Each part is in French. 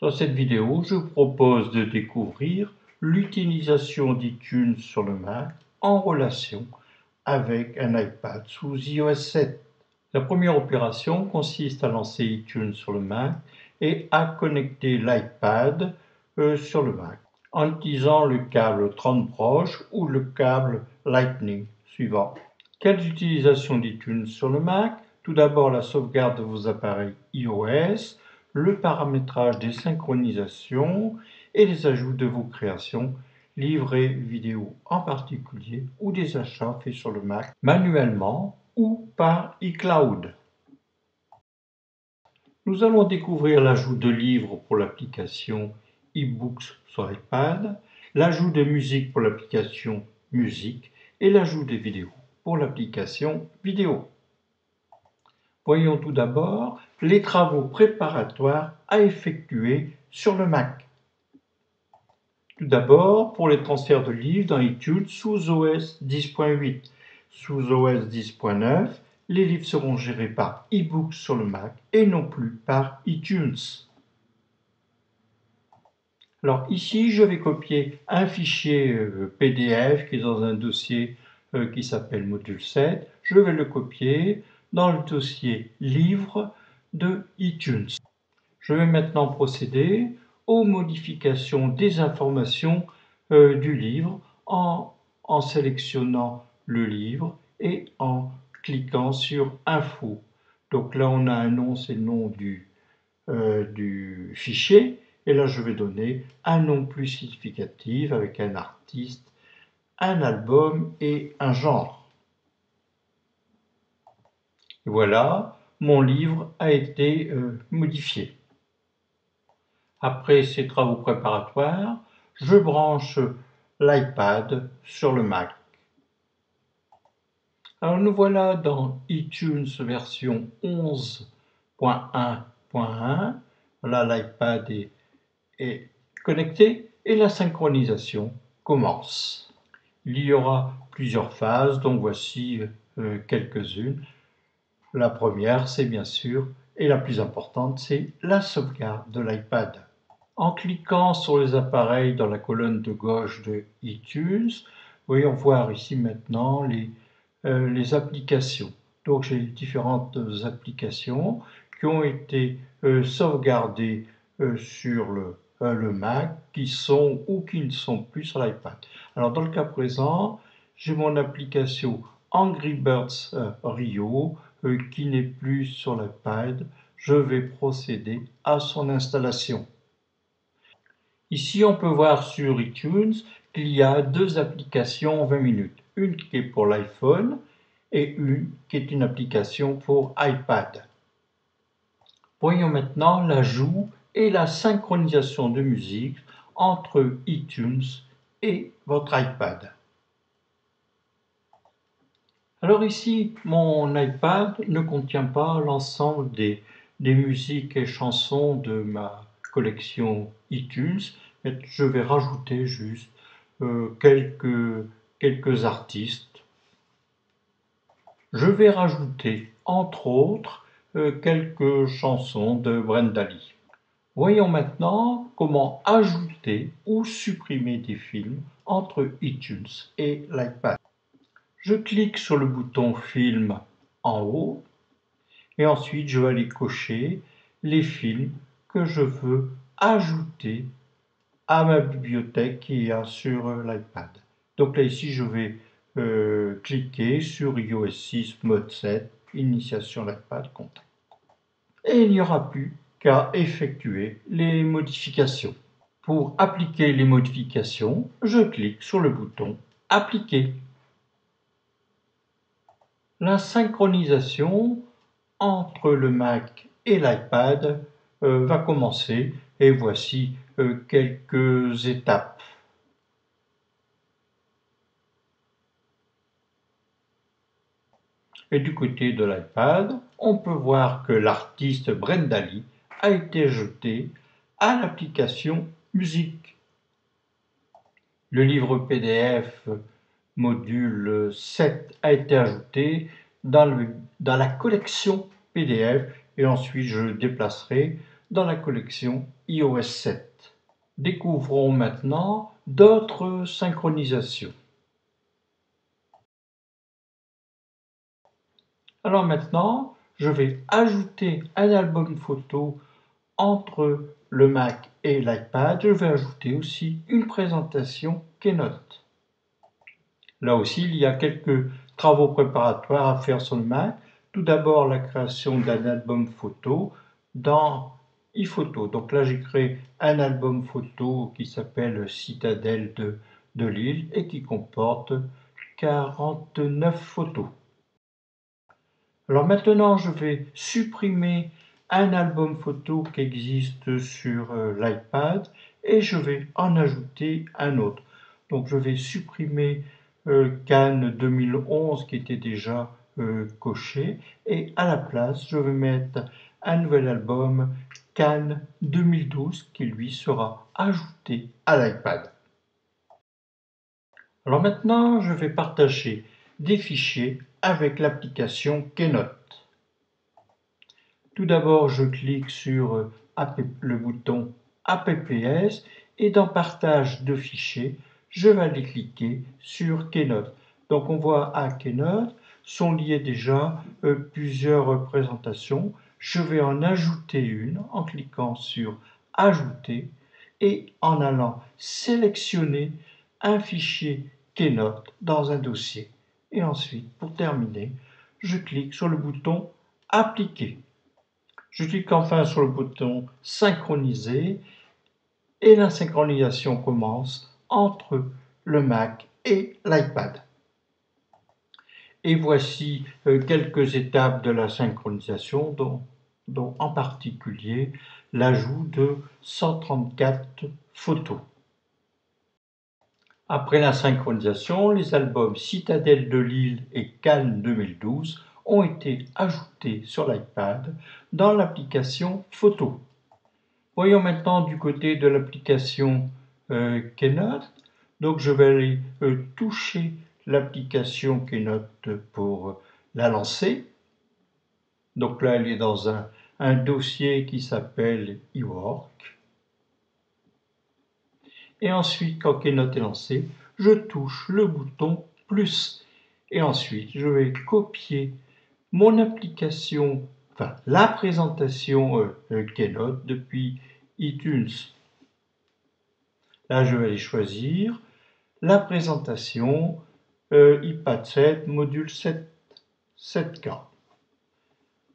Dans cette vidéo, je vous propose de découvrir l'utilisation d'iTunes sur le Mac en relation avec un iPad sous iOS 7. La première opération consiste à lancer iTunes sur le Mac et à connecter l'iPad sur le Mac en utilisant le câble 30 proche ou le câble Lightning suivant. Quelles utilisations d'iTunes sur le Mac? Tout d'abord, la sauvegarde de vos appareils iOS, le paramétrage des synchronisations et les ajouts de vos créations, livres et vidéos en particulier, ou des achats faits sur le Mac manuellement ou par iCloud. Nous allons découvrir l'ajout de livres pour l'application eBooks sur iPad, l'ajout de musique pour l'application Musique et l'ajout des vidéos pour l'application Vidéo. Voyons tout d'abord les travaux préparatoires à effectuer sur le Mac. Tout d'abord, pour les transferts de livres dans iTunes sous OS 10.8. Sous OS 10.9, les livres seront gérés par eBooks sur le Mac et non plus par iTunes. Alors ici, je vais copier un fichier PDF qui est dans un dossier qui s'appelle module 7. Je vais le copier dans le dossier livre de iTunes. Je vais maintenant procéder aux modifications des informations du livre en sélectionnant le livre et en cliquant sur Info. Donc là, on a un nom, c'est le nom du fichier. Et là, je vais donner un nom plus significatif avec un artiste, un album et un genre. Et voilà, mon livre a été modifié. Après ces travaux préparatoires, je branche l'iPad sur le Mac. Alors nous voilà dans iTunes version 11.1.1. Là, l'iPad est connecté et la synchronisation commence. Il y aura plusieurs phases, dont voici quelques-unes. La première, c'est bien sûr, et la plus importante, c'est la sauvegarde de l'iPad. En cliquant sur les appareils dans la colonne de gauche de iTunes, voyons voir ici maintenant les applications. Donc j'ai différentes applications qui ont été sauvegardées sur le Mac, qui sont ou qui ne sont plus sur l'iPad. Alors dans le cas présent, j'ai mon application Angry Birds Rio qui n'est plus sur l'iPad. Je vais procéder à son installation. Ici, on peut voir sur iTunes qu'il y a deux applications 20 minutes. Une qui est pour l'iPhone et une qui est une application pour iPad. Voyons maintenant l'ajout et la synchronisation de musique entre iTunes et votre iPad. Alors ici, mon iPad ne contient pas l'ensemble des musiques et chansons de ma collection iTunes, mais je vais rajouter juste quelques artistes. Je vais rajouter entre autres quelques chansons de Brenda Lee. Voyons maintenant comment ajouter ou supprimer des films entre iTunes et l'iPad. Je clique sur le bouton Film en haut et ensuite je vais aller cocher les films que je veux ajouter à ma bibliothèque qui est sur l'iPad. Donc là ici je vais cliquer sur iOS 6 mode 7, initiation l'iPad, contact. Et il n'y aura plus qu'à effectuer les modifications. Pour appliquer les modifications, je clique sur le bouton Appliquer. La synchronisation entre le Mac et l'iPad va commencer et voici quelques étapes. Et du côté de l'iPad, on peut voir que l'artiste Brenda Lee a été ajouté à l'application Musique. Le livre PDF module 7 a été ajouté dans la collection PDF et ensuite je le déplacerai dans la collection iOS 7. Découvrons maintenant d'autres synchronisations. Alors maintenant, je vais ajouter un album photo entre le Mac et l'iPad. Je vais ajouter aussi une présentation Keynote. Là aussi, il y a quelques travaux préparatoires à faire sur le Mac. Tout d'abord, la création d'un album photo dans iPhoto. Donc là, j'ai créé un album photo qui s'appelle Citadelle de Lille et qui comporte 49 photos. Alors maintenant, je vais supprimer un album photo qui existe sur l'iPad et je vais en ajouter un autre. Donc je vais supprimer Cannes 2011 qui était déjà coché et à la place, je vais mettre un nouvel album Cannes 2012 qui lui sera ajouté à l'iPad. Alors maintenant, je vais partager des fichiers avec l'application Keynote. Tout d'abord, je clique sur le bouton APPS et dans Partage de fichiers, je vais aller cliquer sur Keynote. Donc on voit à Keynote sont liées déjà plusieurs présentations. Je vais en ajouter une en cliquant sur Ajouter et en allant sélectionner un fichier Keynote dans un dossier. Et ensuite, pour terminer, je clique sur le bouton Appliquer. Je clique enfin sur le bouton Synchroniser et la synchronisation commence entre le Mac et l'iPad. Et voici quelques étapes de la synchronisation, dont en particulier l'ajout de 134 photos. Après la synchronisation, les albums Citadelle de Lille et Cannes 2012 ont été ajoutés sur l'iPad dans l'application Photo. Voyons maintenant du côté de l'application Keynote. Donc je vais aller toucher l'application Keynote pour la lancer. Donc là, elle est dans un dossier qui s'appelle eWork. Et ensuite, quand Keynote est lancé, je touche le bouton plus. Et ensuite, je vais copier mon application, enfin la présentation Keynote depuis iTunes. Là, je vais aller choisir la présentation iPad 7, module 7K.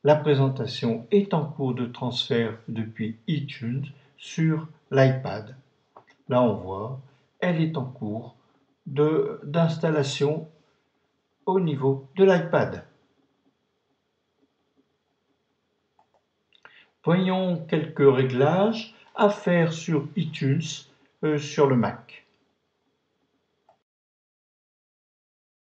La présentation est en cours de transfert depuis iTunes sur l'iPad. Là, on voit, elle est en cours d'installation au niveau de l'iPad. Voyons quelques réglages à faire sur iTunes sur le Mac.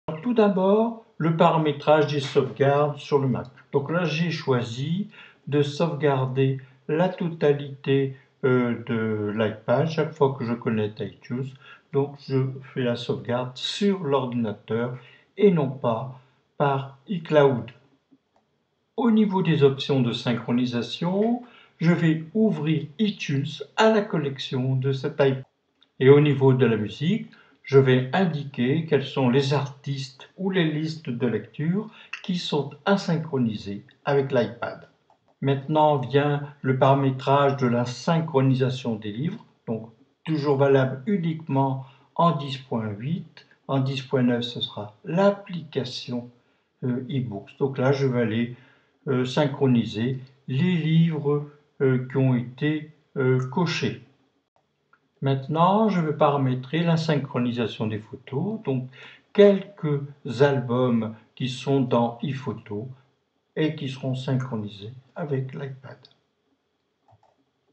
Alors, tout d'abord, le paramétrage des sauvegardes sur le Mac. Donc là, j'ai choisi de sauvegarder la totalité de l'iPad chaque fois que je connecte à iTunes. Donc je fais la sauvegarde sur l'ordinateur et non pas par iCloud. Au niveau des options de synchronisation, je vais ouvrir iTunes à la collection de cet iPad. Et au niveau de la musique, je vais indiquer quels sont les artistes ou les listes de lecture qui sont à synchroniser avec l'iPad. Maintenant vient le paramétrage de la synchronisation des livres, donc toujours valable uniquement en 10.8. En 10.9, ce sera l'application eBooks. Donc là, je vais aller synchroniser les livres qui ont été cochés. Maintenant, je vais paramétrer la synchronisation des photos, donc quelques albums qui sont dans iPhoto et qui seront synchronisés avec l'iPad.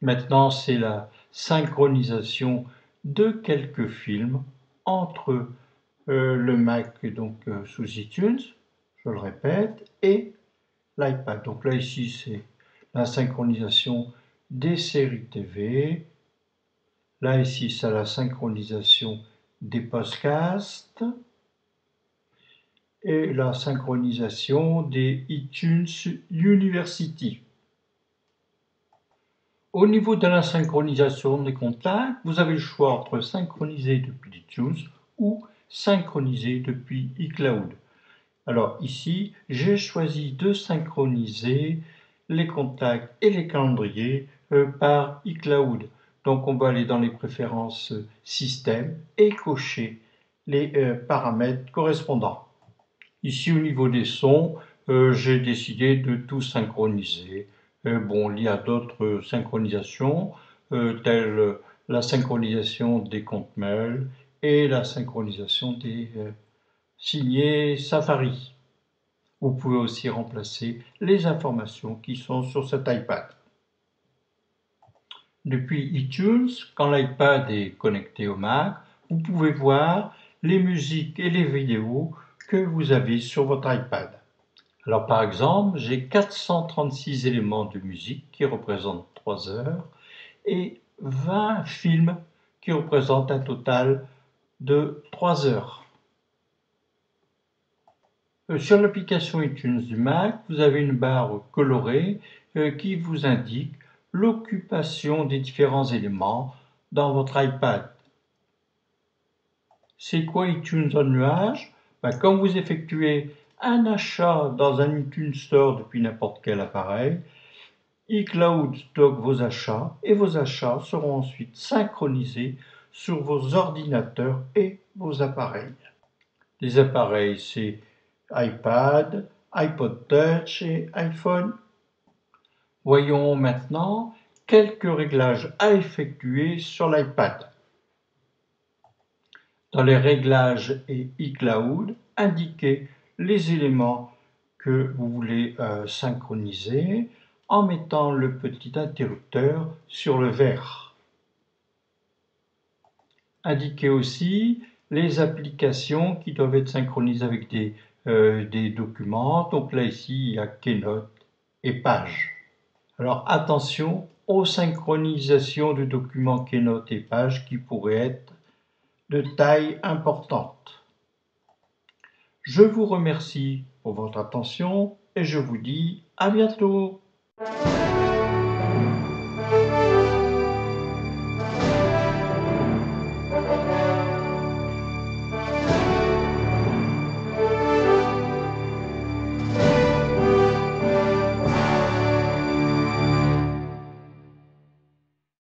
Maintenant, c'est la synchronisation de quelques films entre le Mac donc sous iTunes, je le répète, et l'iPad. Donc là, ici, c'est la synchronisation des séries TV. Là, ici, c'est la synchronisation des podcasts et la synchronisation des iTunes University. Au niveau de la synchronisation des contacts, vous avez le choix entre synchroniser depuis iTunes ou synchroniser depuis iCloud. Alors ici, j'ai choisi de synchroniser les contacts et les calendriers par iCloud. Donc on va aller dans les préférences système et cocher les paramètres correspondants. Ici au niveau des sons, j'ai décidé de tout synchroniser. Bon, il y a d'autres synchronisations, telles la synchronisation des comptes mail et la synchronisation des signés Safari. Vous pouvez aussi remplacer les informations qui sont sur cet iPad. Depuis iTunes, quand l'iPad est connecté au Mac, vous pouvez voir les musiques et les vidéos que vous avez sur votre iPad. Alors par exemple, j'ai 436 éléments de musique qui représentent 3 heures et 20 films qui représentent un total de 3 heures. Sur l'application iTunes du Mac, vous avez une barre colorée qui vous indique l'occupation des différents éléments dans votre iPad. C'est quoi iTunes en nuage? Quand vous effectuez un achat dans un iTunes Store depuis n'importe quel appareil, iCloud stocke vos achats et vos achats seront ensuite synchronisés sur vos ordinateurs et vos appareils. Les appareils, c'est iPad, iPod Touch et iPhone. Voyons maintenant quelques réglages à effectuer sur l'iPad. Dans les réglages et iCloud, indiquez les éléments que vous voulez synchroniser en mettant le petit interrupteur sur le vert. Indiquez aussi les applications qui doivent être synchronisées avec des documents. Donc là, ici, il y a Keynote et Pages. Alors attention aux synchronisations de documents Keynote et Pages qui pourraient être de taille importante. Je vous remercie pour votre attention et je vous dis à bientôt.